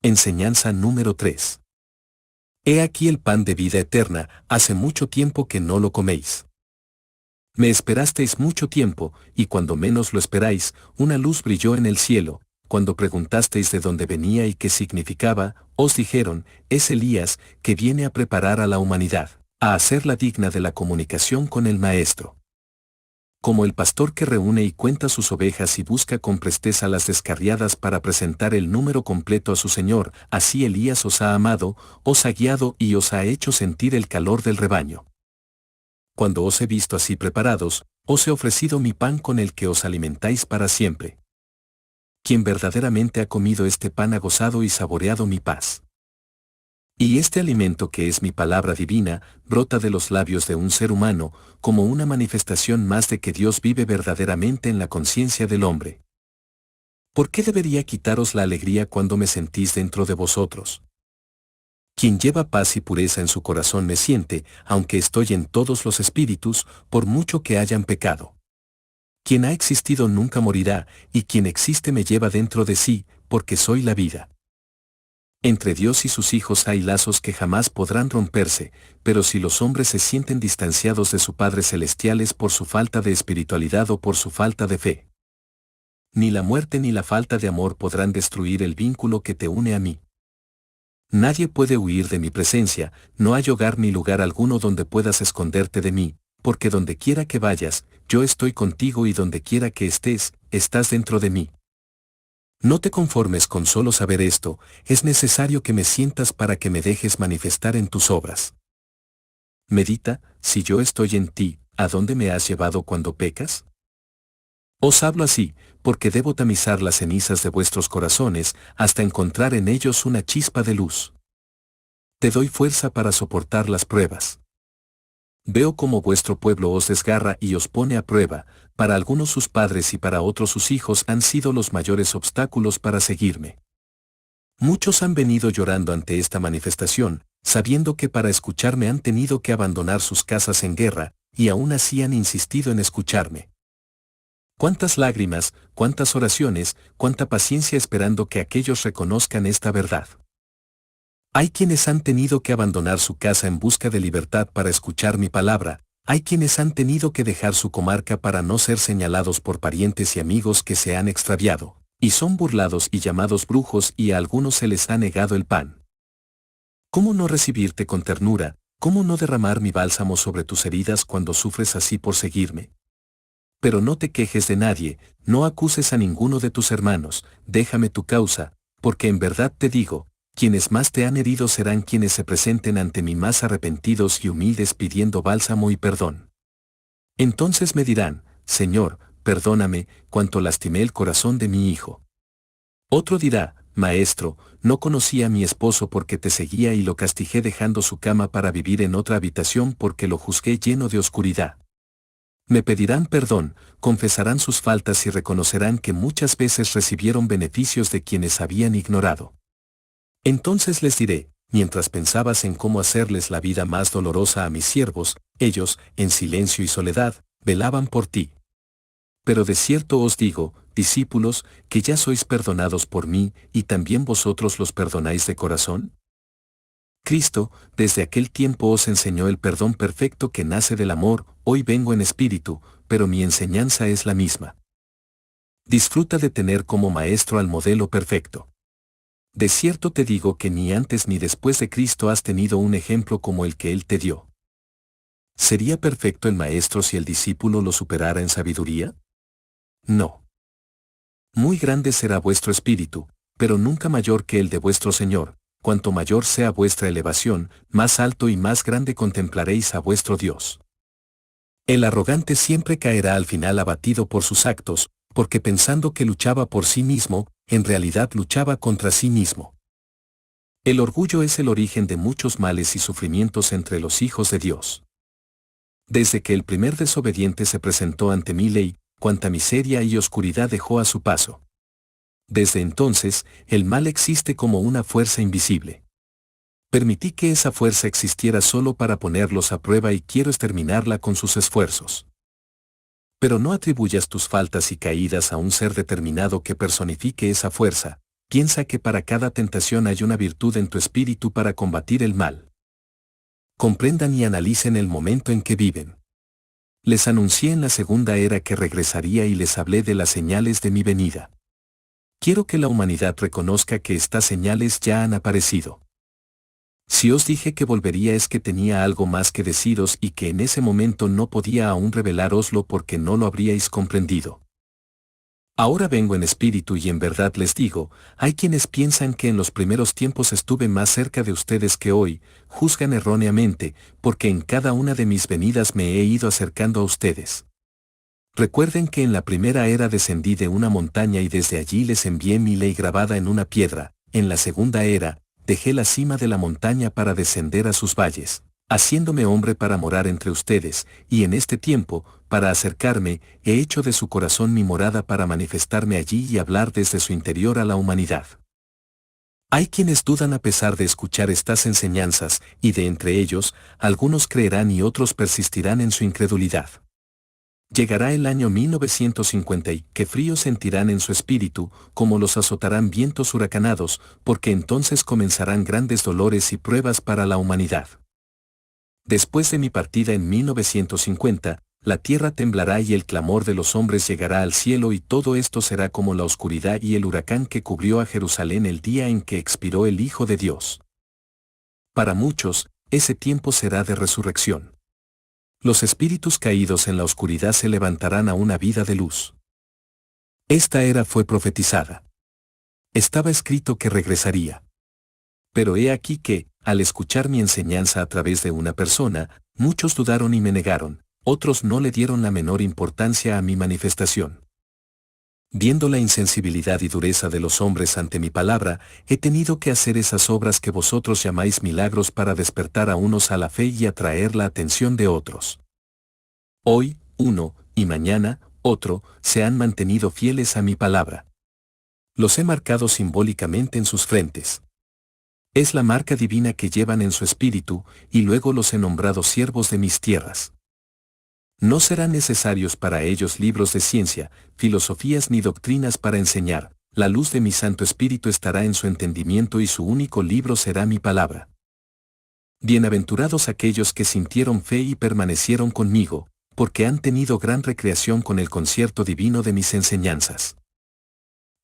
Enseñanza número 3. He aquí el pan de vida eterna, hace mucho tiempo que no lo coméis. Me esperasteis mucho tiempo, y cuando menos lo esperáis, una luz brilló en el cielo. Cuando preguntasteis de dónde venía y qué significaba, os dijeron, es Elías, que viene a preparar a la humanidad, a hacerla digna de la comunicación con el Maestro. Como el pastor que reúne y cuenta sus ovejas y busca con presteza las descarriadas para presentar el número completo a su Señor, así Elías os ha amado, os ha guiado y os ha hecho sentir el calor del rebaño. Cuando os he visto así preparados, os he ofrecido mi pan con el que os alimentáis para siempre. Quien verdaderamente ha comido este pan ha gozado y saboreado mi paz. Y este alimento que es mi palabra divina, brota de los labios de un ser humano, como una manifestación más de que Dios vive verdaderamente en la conciencia del hombre. ¿Por qué debería quitaros la alegría cuando me sentís dentro de vosotros? Quien lleva paz y pureza en su corazón me siente, aunque estoy en todos los espíritus, por mucho que hayan pecado. Quien ha existido nunca morirá, y quien existe me lleva dentro de sí, porque soy la vida. Entre Dios y sus hijos hay lazos que jamás podrán romperse, pero si los hombres se sienten distanciados de su Padre Celestial es por su falta de espiritualidad o por su falta de fe. Ni la muerte ni la falta de amor podrán destruir el vínculo que te une a mí. Nadie puede huir de mi presencia, no hay hogar ni lugar alguno donde puedas esconderte de mí, porque donde quiera que vayas, yo estoy contigo y donde quiera que estés, estás dentro de mí. No te conformes con solo saber esto, es necesario que me sientas para que me dejes manifestar en tus obras. Medita, si yo estoy en ti, ¿a dónde me has llevado cuando pecas? Os hablo así, porque debo tamizar las cenizas de vuestros corazones, hasta encontrar en ellos una chispa de luz. Te doy fuerza para soportar las pruebas. Veo cómo vuestro pueblo os desgarra y os pone a prueba, para algunos sus padres y para otros sus hijos han sido los mayores obstáculos para seguirme. Muchos han venido llorando ante esta manifestación, sabiendo que para escucharme han tenido que abandonar sus casas en guerra, y aún así han insistido en escucharme. Cuántas lágrimas, cuántas oraciones, cuánta paciencia esperando que aquellos reconozcan esta verdad. Hay quienes han tenido que abandonar su casa en busca de libertad para escuchar mi palabra, hay quienes han tenido que dejar su comarca para no ser señalados por parientes y amigos que se han extraviado, y son burlados y llamados brujos y a algunos se les ha negado el pan. ¿Cómo no recibirte con ternura, cómo no derramar mi bálsamo sobre tus heridas cuando sufres así por seguirme? Pero no te quejes de nadie, no acuses a ninguno de tus hermanos, déjame tu causa, porque en verdad te digo, quienes más te han herido serán quienes se presenten ante mí más arrepentidos y humildes pidiendo bálsamo y perdón. Entonces me dirán, Señor, perdóname, cuanto lastimé el corazón de mi hijo. Otro dirá, Maestro, no conocí a mi esposo porque te seguía y lo castigué dejando su cama para vivir en otra habitación porque lo juzgué lleno de oscuridad. Me pedirán perdón, confesarán sus faltas y reconocerán que muchas veces recibieron beneficios de quienes habían ignorado. Entonces les diré, mientras pensabas en cómo hacerles la vida más dolorosa a mis siervos, ellos, en silencio y soledad, velaban por ti. Pero de cierto os digo, discípulos, que ya sois perdonados por mí, y también vosotros los perdonáis de corazón. Cristo, desde aquel tiempo os enseñó el perdón perfecto que nace del amor, hoy vengo en espíritu, pero mi enseñanza es la misma. Disfruta de tener como maestro al modelo perfecto. De cierto te digo que ni antes ni después de Cristo has tenido un ejemplo como el que Él te dio. ¿Sería perfecto el maestro si el discípulo lo superara en sabiduría? No. Muy grande será vuestro espíritu, pero nunca mayor que el de vuestro Señor. Cuanto mayor sea vuestra elevación, más alto y más grande contemplaréis a vuestro Dios. El arrogante siempre caerá al final abatido por sus actos, porque pensando que luchaba por sí mismo, en realidad luchaba contra sí mismo. El orgullo es el origen de muchos males y sufrimientos entre los hijos de Dios. Desde que el primer desobediente se presentó ante mi ley, cuánta miseria y oscuridad dejó a su paso. Desde entonces, el mal existe como una fuerza invisible. Permití que esa fuerza existiera solo para ponerlos a prueba y quiero exterminarla con sus esfuerzos. Pero no atribuyas tus faltas y caídas a un ser determinado que personifique esa fuerza, Piensa que para cada tentación hay una virtud en tu espíritu para combatir el mal. Comprendan y analicen el momento en que viven. Les anuncié en la segunda era que regresaría y les hablé de las señales de mi venida. Quiero que la humanidad reconozca que estas señales ya han aparecido. Si os dije que volvería es que tenía algo más que deciros y que en ese momento no podía aún revelároslo porque no lo habríais comprendido. Ahora vengo en espíritu y en verdad les digo, hay quienes piensan que en los primeros tiempos estuve más cerca de ustedes que hoy, juzgan erróneamente, porque en cada una de mis venidas me he ido acercando a ustedes. Recuerden que en la primera era descendí de una montaña y desde allí les envié mi ley grabada en una piedra, en la segunda era, dejé la cima de la montaña para descender a sus valles, haciéndome hombre para morar entre ustedes, y en este tiempo, para acercarme, he hecho de su corazón mi morada para manifestarme allí y hablar desde su interior a la humanidad. Hay quienes dudan a pesar de escuchar estas enseñanzas, y de entre ellos, algunos creerán y otros persistirán en su incredulidad. Llegará el año 1950 y qué frío sentirán en su espíritu, como los azotarán vientos huracanados, porque entonces comenzarán grandes dolores y pruebas para la humanidad. Después de mi partida en 1950, la tierra temblará y el clamor de los hombres llegará al cielo y todo esto será como la oscuridad y el huracán que cubrió a Jerusalén el día en que expiró el Hijo de Dios. Para muchos, ese tiempo será de resurrección. Los espíritus caídos en la oscuridad se levantarán a una vida de luz. Esta era fue profetizada. Estaba escrito que regresaría. Pero he aquí que, al escuchar mi enseñanza a través de una persona, muchos dudaron y me negaron, otros no le dieron la menor importancia a mi manifestación. Viendo la insensibilidad y dureza de los hombres ante mi palabra, he tenido que hacer esas obras que vosotros llamáis milagros para despertar a unos a la fe y atraer la atención de otros. Hoy, uno, y mañana, otro, se han mantenido fieles a mi palabra. Los he marcado simbólicamente en sus frentes. Es la marca divina que llevan en su espíritu, y luego los he nombrado siervos de mis tierras. No serán necesarios para ellos libros de ciencia, filosofías ni doctrinas para enseñar, la luz de mi Santo Espíritu estará en su entendimiento y su único libro será mi palabra. Bienaventurados aquellos que sintieron fe y permanecieron conmigo, porque han tenido gran recreación con el concierto divino de mis enseñanzas.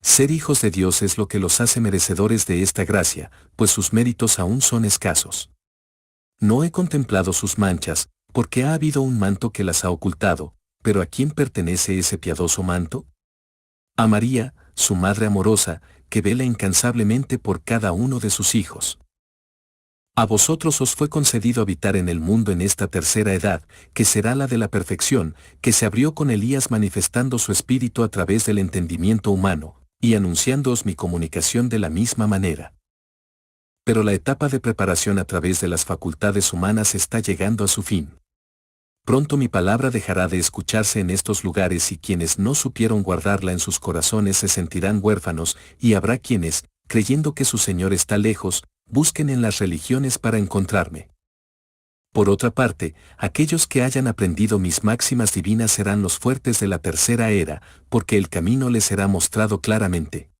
Ser hijos de Dios es lo que los hace merecedores de esta gracia, pues sus méritos aún son escasos. No he contemplado sus manchas, porque ha habido un manto que las ha ocultado, pero ¿a quién pertenece ese piadoso manto? A María, su madre amorosa, que vela incansablemente por cada uno de sus hijos. A vosotros os fue concedido habitar en el mundo en esta tercera edad, que será la de la perfección, que se abrió con Elías manifestando su espíritu a través del entendimiento humano, y anunciándoos mi comunicación de la misma manera. Pero la etapa de preparación a través de las facultades humanas está llegando a su fin. Pronto mi palabra dejará de escucharse en estos lugares y quienes no supieron guardarla en sus corazones se sentirán huérfanos, y habrá quienes, creyendo que su Señor está lejos, busquen en las religiones para encontrarme. Por otra parte, aquellos que hayan aprendido mis máximas divinas serán los fuertes de la tercera era, porque el camino les será mostrado claramente.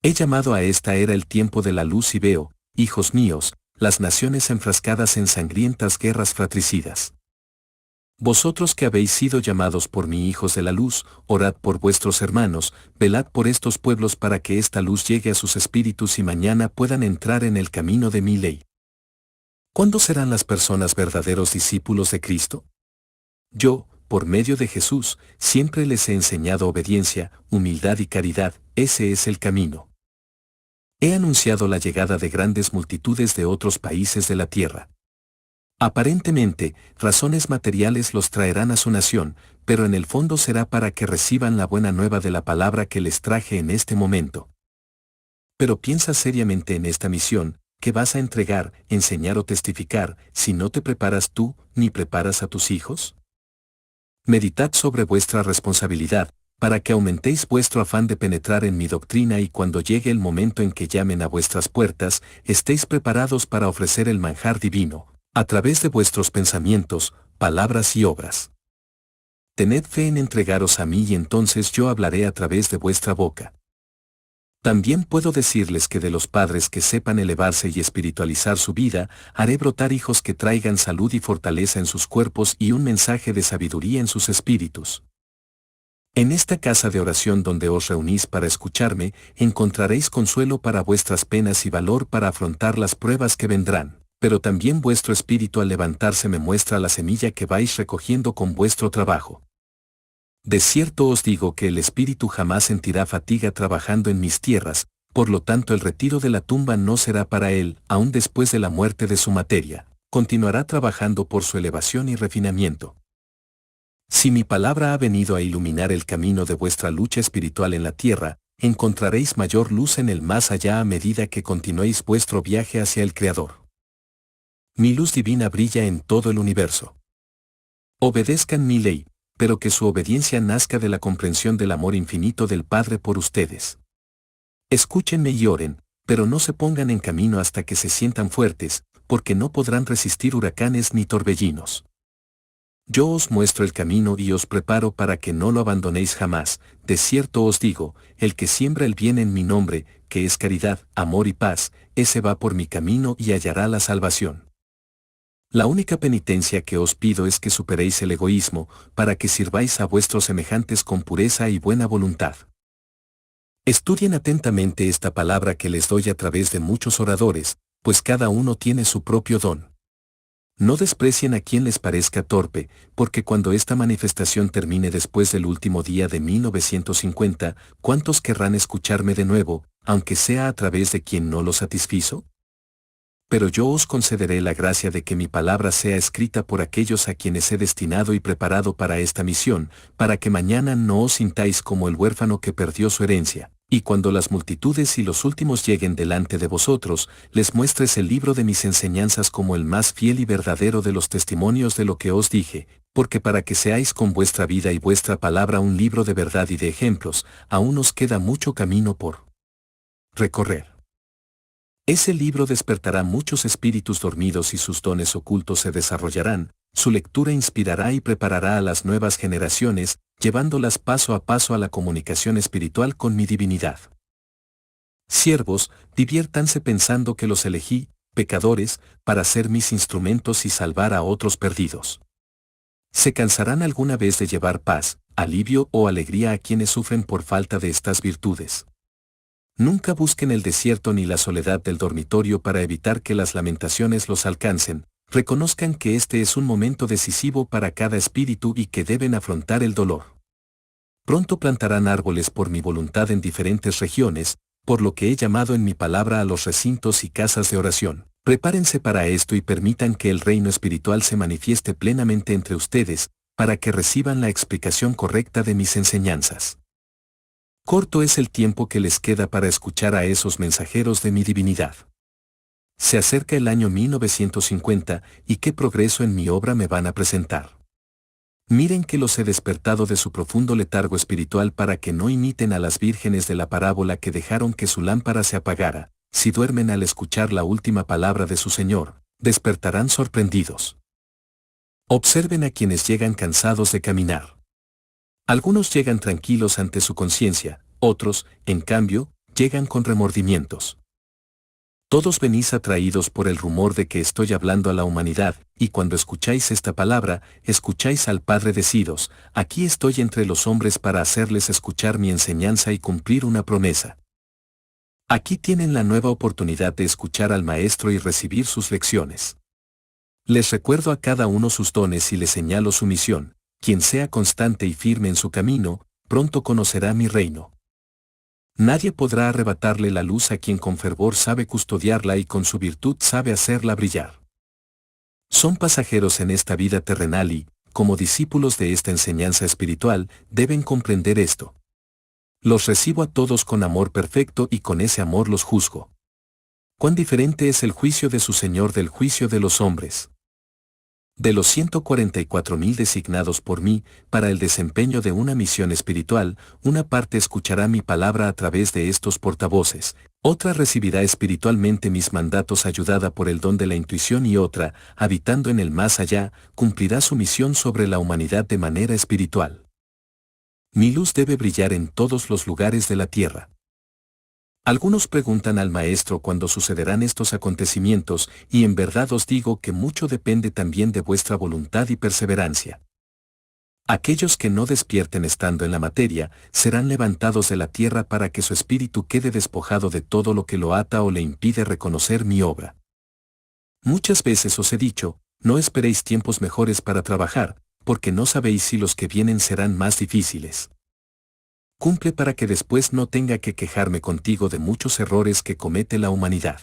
He llamado a esta era el tiempo de la luz y veo, hijos míos, las naciones enfrascadas en sangrientas guerras fratricidas. Vosotros que habéis sido llamados por mí hijos de la luz, orad por vuestros hermanos, velad por estos pueblos para que esta luz llegue a sus espíritus y mañana puedan entrar en el camino de mi ley. ¿Cuándo serán las personas verdaderos discípulos de Cristo? Yo, por medio de Jesús, siempre les he enseñado obediencia, humildad y caridad, ese es el camino. He anunciado la llegada de grandes multitudes de otros países de la tierra. Aparentemente, razones materiales los traerán a su nación, pero en el fondo será para que reciban la buena nueva de la palabra que les traje en este momento. Pero piensa seriamente en esta misión, que vas a entregar, enseñar o testificar, si no te preparas tú, ni preparas a tus hijos. Meditad sobre vuestra responsabilidad, para que aumentéis vuestro afán de penetrar en mi doctrina y cuando llegue el momento en que llamen a vuestras puertas, estéis preparados para ofrecer el manjar divino, a través de vuestros pensamientos, palabras y obras. Tened fe en entregaros a mí y entonces yo hablaré a través de vuestra boca. También puedo decirles que de los padres que sepan elevarse y espiritualizar su vida, haré brotar hijos que traigan salud y fortaleza en sus cuerpos y un mensaje de sabiduría en sus espíritus. En esta casa de oración donde os reunís para escucharme, encontraréis consuelo para vuestras penas y valor para afrontar las pruebas que vendrán, pero también vuestro espíritu al levantarse me muestra la semilla que vais recogiendo con vuestro trabajo. De cierto os digo que el espíritu jamás sentirá fatiga trabajando en mis tierras, por lo tanto el retiro de la tumba no será para él, aun después de la muerte de su materia, continuará trabajando por su elevación y refinamiento. Si mi palabra ha venido a iluminar el camino de vuestra lucha espiritual en la tierra, encontraréis mayor luz en el más allá a medida que continuéis vuestro viaje hacia el Creador. Mi luz divina brilla en todo el universo. Obedezcan mi ley, pero que su obediencia nazca de la comprensión del amor infinito del Padre por ustedes. Escúchenme y oren, pero no se pongan en camino hasta que se sientan fuertes, porque no podrán resistir huracanes ni torbellinos. Yo os muestro el camino y os preparo para que no lo abandonéis jamás. De cierto os digo, el que siembra el bien en mi nombre, que es caridad, amor y paz, ese va por mi camino y hallará la salvación. La única penitencia que os pido es que superéis el egoísmo, para que sirváis a vuestros semejantes con pureza y buena voluntad. Estudien atentamente esta palabra que les doy a través de muchos oradores, pues cada uno tiene su propio don. No desprecien a quien les parezca torpe, porque cuando esta manifestación termine después del último día de 1950, ¿cuántos querrán escucharme de nuevo, aunque sea a través de quien no lo satisfizo? Pero yo os concederé la gracia de que mi palabra sea escrita por aquellos a quienes he destinado y preparado para esta misión, para que mañana no os sintáis como el huérfano que perdió su herencia, y cuando las multitudes y los últimos lleguen delante de vosotros, les muestres el libro de mis enseñanzas como el más fiel y verdadero de los testimonios de lo que os dije, porque para que seáis con vuestra vida y vuestra palabra un libro de verdad y de ejemplos, aún os queda mucho camino por recorrer. Ese libro despertará muchos espíritus dormidos y sus dones ocultos se desarrollarán, su lectura inspirará y preparará a las nuevas generaciones, llevándolas paso a paso a la comunicación espiritual con mi divinidad. Siervos, diviértanse pensando que los elegí, pecadores, para ser mis instrumentos y salvar a otros perdidos. ¿Se cansarán alguna vez de llevar paz, alivio o alegría a quienes sufren por falta de estas virtudes? Nunca busquen el desierto ni la soledad del dormitorio para evitar que las lamentaciones los alcancen. Reconozcan que este es un momento decisivo para cada espíritu y que deben afrontar el dolor. Pronto plantarán árboles por mi voluntad en diferentes regiones, por lo que he llamado en mi palabra a los recintos y casas de oración. Prepárense para esto y permitan que el reino espiritual se manifieste plenamente entre ustedes, para que reciban la explicación correcta de mis enseñanzas. Corto es el tiempo que les queda para escuchar a esos mensajeros de mi divinidad. Se acerca el año 1950 y qué progreso en mi obra me van a presentar. Miren que los he despertado de su profundo letargo espiritual para que no imiten a las vírgenes de la parábola que dejaron que su lámpara se apagara. Si duermen al escuchar la última palabra de su Señor, despertarán sorprendidos. Observen a quienes llegan cansados de caminar. Algunos llegan tranquilos ante su conciencia, otros, en cambio, llegan con remordimientos. Todos venís atraídos por el rumor de que estoy hablando a la humanidad, y cuando escucháis esta palabra, escucháis al Padre deciros, aquí estoy entre los hombres para hacerles escuchar mi enseñanza y cumplir una promesa. Aquí tienen la nueva oportunidad de escuchar al Maestro y recibir sus lecciones. Les recuerdo a cada uno sus dones y les señalo su misión. Quien sea constante y firme en su camino, pronto conocerá mi reino. Nadie podrá arrebatarle la luz a quien con fervor sabe custodiarla y con su virtud sabe hacerla brillar. Son pasajeros en esta vida terrenal y, como discípulos de esta enseñanza espiritual, deben comprender esto. Los recibo a todos con amor perfecto y con ese amor los juzgo. Cuán diferente es el juicio de su Señor del juicio de los hombres. De los 144,000 designados por mí, para el desempeño de una misión espiritual, una parte escuchará mi palabra a través de estos portavoces, otra recibirá espiritualmente mis mandatos ayudada por el don de la intuición y otra, habitando en el más allá, cumplirá su misión sobre la humanidad de manera espiritual. Mi luz debe brillar en todos los lugares de la tierra. Algunos preguntan al Maestro cuándo sucederán estos acontecimientos, y en verdad os digo que mucho depende también de vuestra voluntad y perseverancia. Aquellos que no despierten estando en la materia, serán levantados de la tierra para que su espíritu quede despojado de todo lo que lo ata o le impide reconocer mi obra. Muchas veces os he dicho, no esperéis tiempos mejores para trabajar, porque no sabéis si los que vienen serán más difíciles. Cumple para que después no tenga que quejarme contigo de muchos errores que comete la humanidad.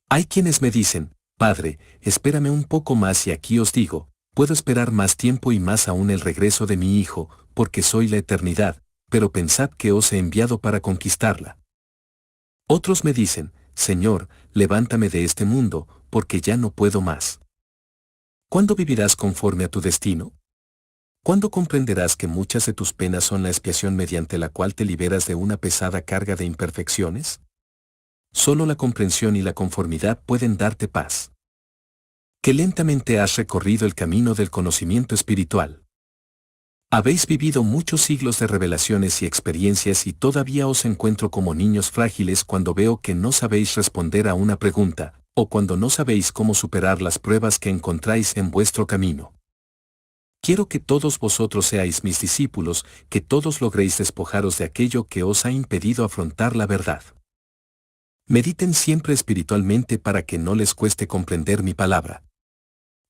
Hay quienes me dicen, Padre, espérame un poco más, y aquí os digo, puedo esperar más tiempo y más aún el regreso de mi Hijo, porque soy la eternidad, pero pensad que os he enviado para conquistarla. Otros me dicen, Señor, levántame de este mundo, porque ya no puedo más. ¿Cuándo vivirás conforme a tu destino? ¿Cuándo comprenderás que muchas de tus penas son la expiación mediante la cual te liberas de una pesada carga de imperfecciones? Solo la comprensión y la conformidad pueden darte paz. Que lentamente has recorrido el camino del conocimiento espiritual. Habéis vivido muchos siglos de revelaciones y experiencias y todavía os encuentro como niños frágiles cuando veo que no sabéis responder a una pregunta, o cuando no sabéis cómo superar las pruebas que encontráis en vuestro camino. Quiero que todos vosotros seáis mis discípulos, que todos logréis despojaros de aquello que os ha impedido afrontar la verdad. Mediten siempre espiritualmente para que no les cueste comprender mi palabra.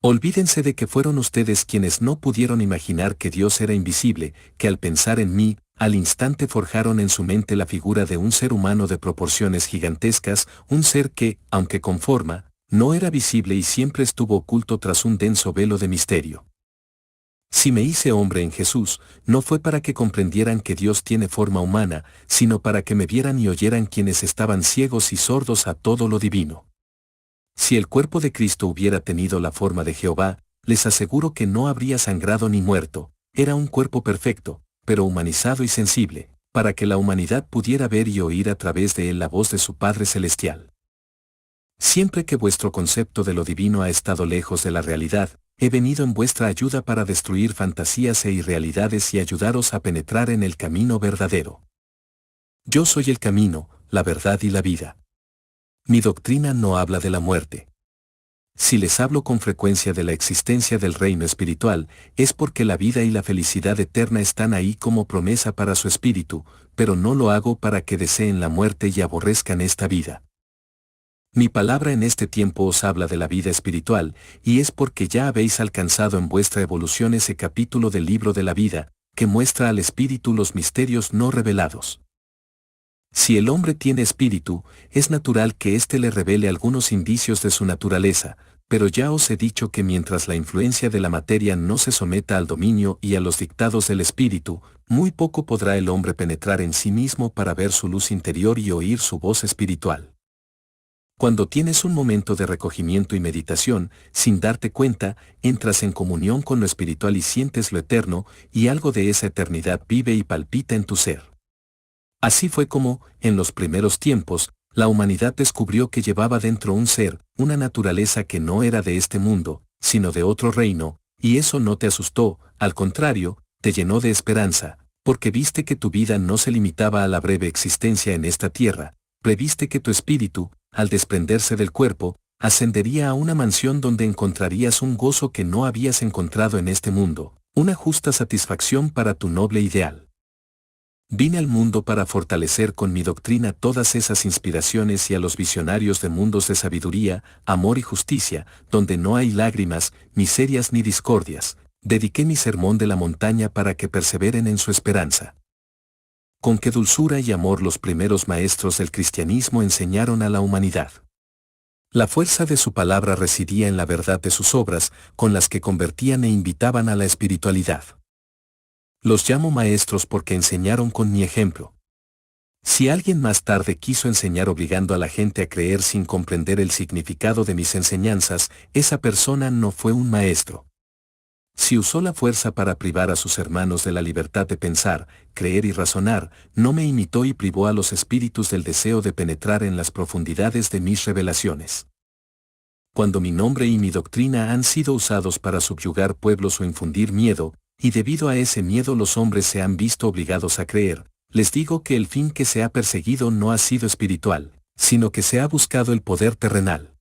Olvídense de que fueron ustedes quienes no pudieron imaginar que Dios era invisible, que al pensar en mí, al instante forjaron en su mente la figura de un ser humano de proporciones gigantescas, un ser que, aunque con forma, no era visible y siempre estuvo oculto tras un denso velo de misterio. Si me hice hombre en Jesús, no fue para que comprendieran que Dios tiene forma humana, sino para que me vieran y oyeran quienes estaban ciegos y sordos a todo lo divino. Si el cuerpo de Cristo hubiera tenido la forma de Jehová, les aseguro que no habría sangrado ni muerto, era un cuerpo perfecto, pero humanizado y sensible, para que la humanidad pudiera ver y oír a través de él la voz de su Padre Celestial. Siempre que vuestro concepto de lo divino ha estado lejos de la realidad, he venido en vuestra ayuda para destruir fantasías e irrealidades y ayudaros a penetrar en el camino verdadero. Yo soy el camino, la verdad y la vida. Mi doctrina no habla de la muerte. Si les hablo con frecuencia de la existencia del reino espiritual, es porque la vida y la felicidad eterna están ahí como promesa para su espíritu, pero no lo hago para que deseen la muerte y aborrezcan esta vida. Mi palabra en este tiempo os habla de la vida espiritual, y es porque ya habéis alcanzado en vuestra evolución ese capítulo del libro de la vida, que muestra al espíritu los misterios no revelados. Si el hombre tiene espíritu, es natural que éste le revele algunos indicios de su naturaleza, pero ya os he dicho que mientras la influencia de la materia no se someta al dominio y a los dictados del espíritu, muy poco podrá el hombre penetrar en sí mismo para ver su luz interior y oír su voz espiritual. Cuando tienes un momento de recogimiento y meditación, sin darte cuenta, entras en comunión con lo espiritual y sientes lo eterno, y algo de esa eternidad vive y palpita en tu ser. Así fue como, en los primeros tiempos, la humanidad descubrió que llevaba dentro un ser, una naturaleza que no era de este mundo, sino de otro reino, y eso no te asustó, al contrario, te llenó de esperanza, porque viste que tu vida no se limitaba a la breve existencia en esta tierra, previste que tu espíritu, al desprenderse del cuerpo, ascendería a una mansión donde encontrarías un gozo que no habías encontrado en este mundo, una justa satisfacción para tu noble ideal. Vine al mundo para fortalecer con mi doctrina todas esas inspiraciones y a los visionarios de mundos de sabiduría, amor y justicia, donde no hay lágrimas, miserias ni discordias. Dediqué mi sermón de la montaña para que perseveren en su esperanza. Con qué dulzura y amor los primeros maestros del cristianismo enseñaron a la humanidad. La fuerza de su palabra residía en la verdad de sus obras, con las que convertían e invitaban a la espiritualidad. Los llamo maestros porque enseñaron con mi ejemplo. Si alguien más tarde quiso enseñar obligando a la gente a creer sin comprender el significado de mis enseñanzas, esa persona no fue un maestro. Si usó la fuerza para privar a sus hermanos de la libertad de pensar, creer y razonar, no me imitó y privó a los espíritus del deseo de penetrar en las profundidades de mis revelaciones. Cuando mi nombre y mi doctrina han sido usados para subyugar pueblos o infundir miedo, y debido a ese miedo los hombres se han visto obligados a creer, Les digo que el fin que se ha perseguido no ha sido espiritual, sino que se ha buscado el poder terrenal.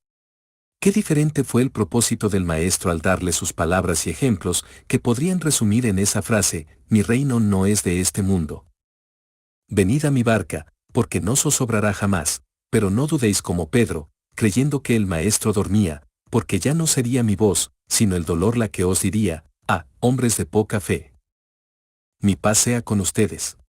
Qué diferente fue el propósito del Maestro al darle sus palabras y ejemplos que podrían resumir en esa frase: mi reino no es de este mundo. Venid a mi barca, porque no zozobrará jamás, pero no dudéis como Pedro, creyendo que el Maestro dormía, porque ya no sería mi voz, sino el dolor la que os diría: hombres de poca fe. Mi paz sea con ustedes.